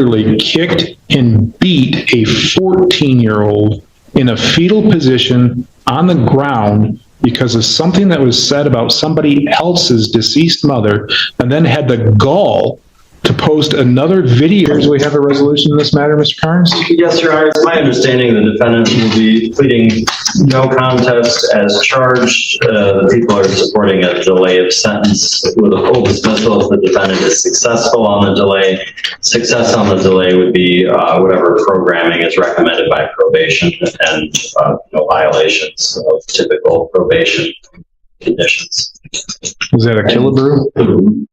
literally kicked and beat a 14-year-old in a fetal position on the ground because of something that was said about somebody else's deceased mother, and then had the gall to post another video. We have a resolution in this matter, Mr. Carnes? Yes, Your Honor. It's my understanding the defendant will be pleading no contest as charged. The people are supporting a delay of sentence with a full dismissal if the defendant is successful on the delay. Success on the delay would be whatever programming is recommended by probation and no violations of typical probation conditions. Is that a Killebrew?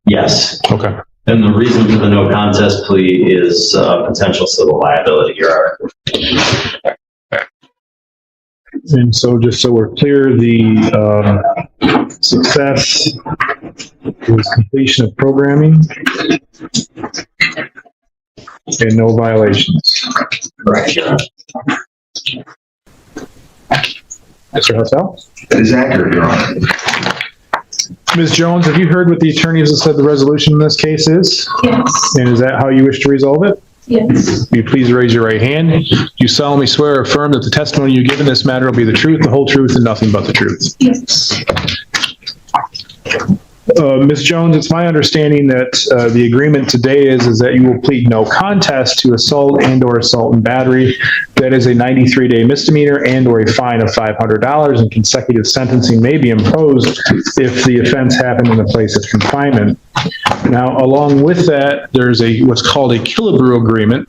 Yes. Okay. And the reason for the no contest plea is potential civil liability, Your Honor. And so just so we're clear, the success was completion of programming and no violations. Correct, Your Honor. Mr. Hussell? That is accurate, Your Honor. Ms. Jones, have you heard what the attorneys have said the resolution in this case is? Yes. And is that how you wish to resolve it? Yes. Will you please raise your right hand? Do you solemnly swear or affirm that the testimony you give in this matter will be the truth, the whole truth, and nothing but the truth? Yes. Ms. Jones, it's my understanding that the agreement today is that you will plead no contest to assault and/or assault and battery. That is a 93-day misdemeanor and/or a fine of $500, and consecutive sentencing may be imposed if the offense happened in a place of confinement. Now, along with that, there's what's called a Killebrew agreement,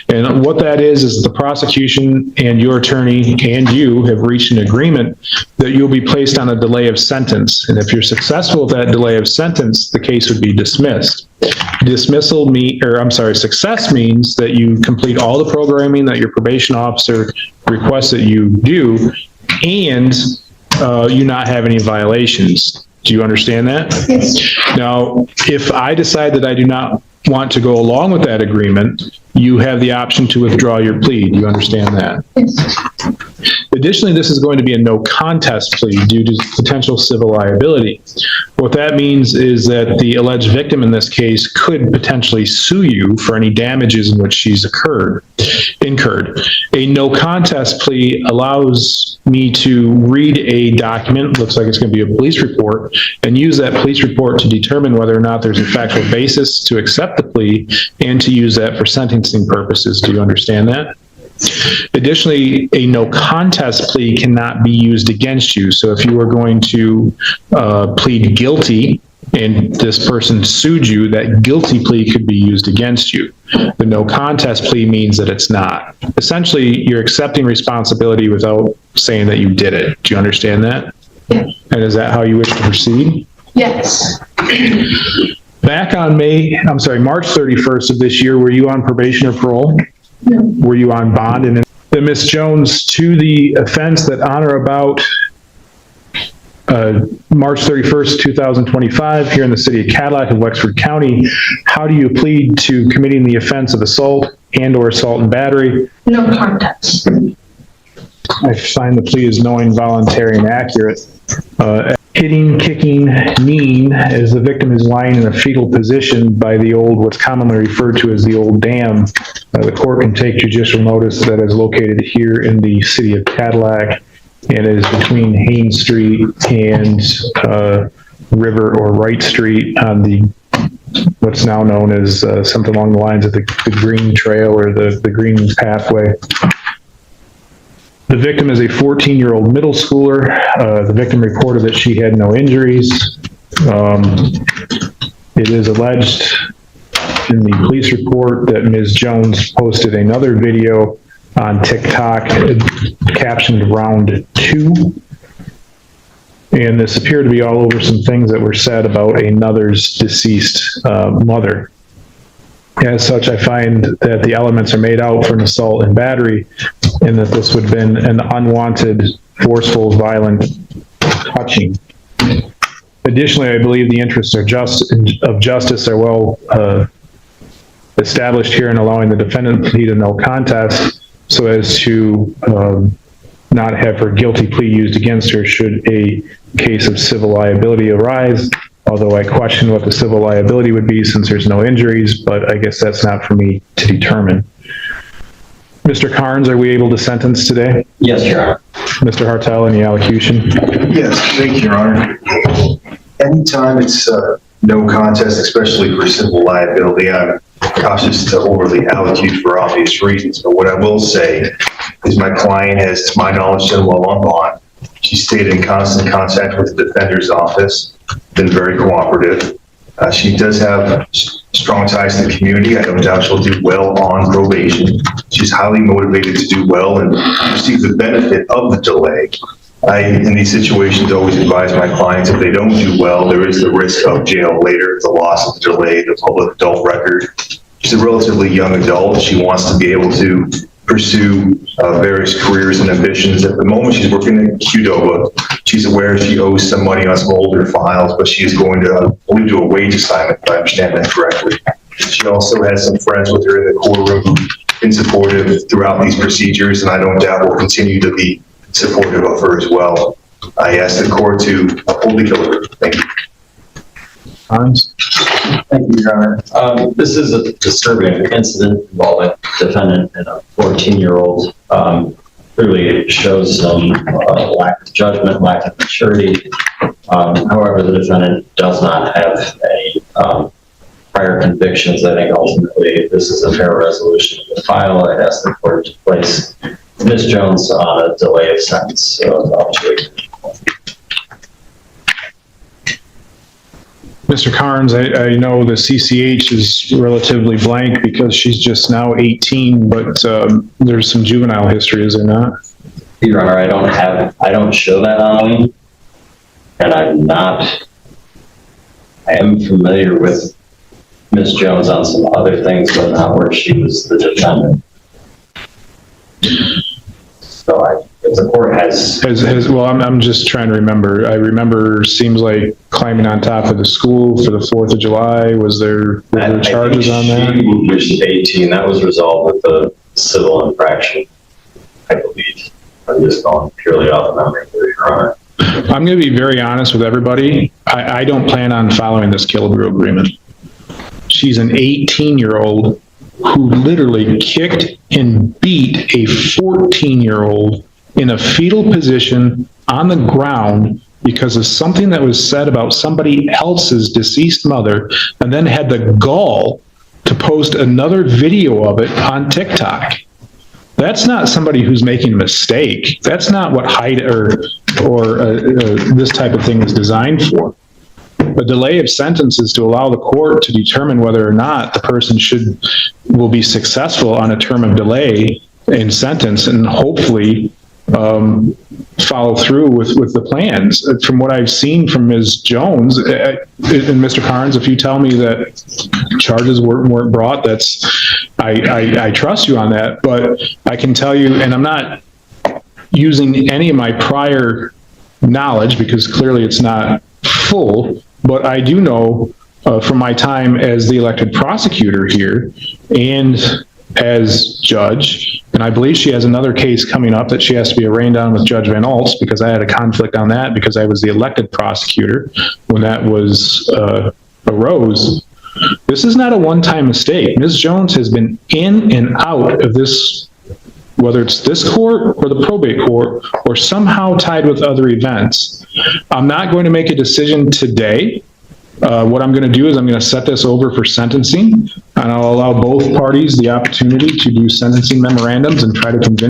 and what that is the prosecution and your attorney and you have reached an agreement that you'll be placed on a delay of sentence, and if you're successful with that delay of sentence, the case would be dismissed. Success means that you complete all the programming that your probation officer requests that you do, and you not have any violations. Do you understand that? Yes. Now, if I decide that I do not want to go along with that agreement, you have the option to withdraw your plea. Do you understand that? Yes. Additionally, this is going to be a no contest plea due to potential civil liability. What that means is that the alleged victim in this case could potentially sue you for any damages in which she's incurred. A no contest plea allows me to read a document, looks like it's going to be a police report, and use that police report to determine whether or not there's a factual basis to accept the plea and to use that for sentencing purposes. Do you understand that? Additionally, a no contest plea cannot be used against you. So if you are going to plead guilty and this person sued you, that guilty plea could be used against you. The no contest plea means that it's not. Essentially, you're accepting responsibility without saying that you did it. Do you understand that? Yes. And is that how you wish to proceed? Yes. Back on March 31st of this year, were you on probation or parole? No. Were you on bond? And then Ms. Jones, to the offense that on or about March 31st, 2025, here in the city of Cadillac of Wexford County, how do you plead to committing the offense of assault and/or assault and battery? No contest. I find the plea is knowing, voluntary, and accurate. Hitting, kicking, kneeing, as the victim is lying in a fetal position by what's commonly referred to as the old dam. The court can take judicial notice that is located here in the city of Cadillac and is between Haynes Street and River or Wright Street on what's now known as something along the lines of the Green Trail or the Green Pathway. The victim is a 14-year-old middle schooler. The victim reported that she had no injuries. It is alleged in the police report that Ms. Jones posted another video on TikTok captioned Round 2. And this appeared to be all over some things that were said about another's deceased mother. As such, I find that the elements are made out for an assault and battery, and that this would have been an unwanted, forceful, violent touching. Additionally, I believe the interests of justice are well established here in allowing the defendant to plead a no contest so as to not have her guilty plea used against her should a case of civil liability arise. although I question what the civil liability would be since there's no injuries, but I guess that's not for me to determine. Mr. Carnes, are we able to sentence today? Yes, Your Honor. Mr. Hartel, any allocution? Yes, thank you, Your Honor. Anytime it's no contest, especially for civil liability, I'm cautious to overly allocate for obvious reasons. But what I will say is my client has, to my knowledge, done well on bond. She stayed in constant contact with the defender's office, been very cooperative. She does have strong ties to the community. I don't doubt she'll do well on probation. She's highly motivated to do well and receive the benefit of the delay. I, in these situations, always advise my clients if they don't do well, there is the risk of jail later, the loss of the delay, the public adult record. She's a relatively young adult. She wants to be able to pursue various careers and ambitions. At the moment, she's working at Qdoba. She's aware she owes some money on some older files, but she is going to, I believe, do a wage assignment, if I understand that correctly. She also has some friends with her in the courtroom who've been supportive throughout these procedures, and I don't doubt will continue to be supportive of her as well. I ask the court to uphold the killer. Thank you. Carnes? Thank you, Your Honor. This is a disturbing incident involving a defendant and a 14-year-old. Clearly, it shows some lack of judgment, lack of maturity. However, the defendant does not have any prior convictions. I think ultimately this is a fair resolution of the file. I'd ask the court to place Ms. Jones on a delay of sentence up to 8 months. Mr. Carnes, I know the CCH is relatively blank because she's just now 18, but there's some juvenile history, is there not? Your Honor, I don't show that on me, and I am familiar with Ms. Jones on some other things, but not where she was the defendant. So if the court has... Well, I'm just trying to remember. I remember, seems like climbing on top of the school for the 4th of July. Was there charges on that? She reached 18. That was resolved with a civil infraction, I believe. I'm just going purely off of memory, Your Honor. I'm going to be very honest with everybody. I don't plan on following this Killebrew agreement. She's an 18-year-old who literally kicked and beat a 14-year-old in a fetal position on the ground because of something that was said about somebody else's deceased mother, and then had the gall to post another video of it on TikTok. That's not somebody who's making a mistake. That's not what this type of thing is designed for. A delay of sentence is to allow the court to determine whether or not the person will be successful on a term of delay in sentence, and hopefully follow through with the plans. From what I've seen from Ms. Jones, and Mr. Carnes, if you tell me that charges weren't brought, I trust you on that, but I can tell you, and I'm not using any of my prior knowledge because clearly it's not full, but I do know from my time as the elected prosecutor here and as judge, and I believe she has another case coming up that she has to be arraigned on with Judge Van Oltz, because I had a conflict on that because I was the elected prosecutor when that was arose. This is not a one-time mistake. Ms. Jones has been in and out of this, whether it's this court or the probate court, or somehow tied with other events. I'm not going to make a decision today. What I'm going to do is I'm going to set this over for sentencing, and I'll allow both parties the opportunity to do sentencing memorandums and try to convince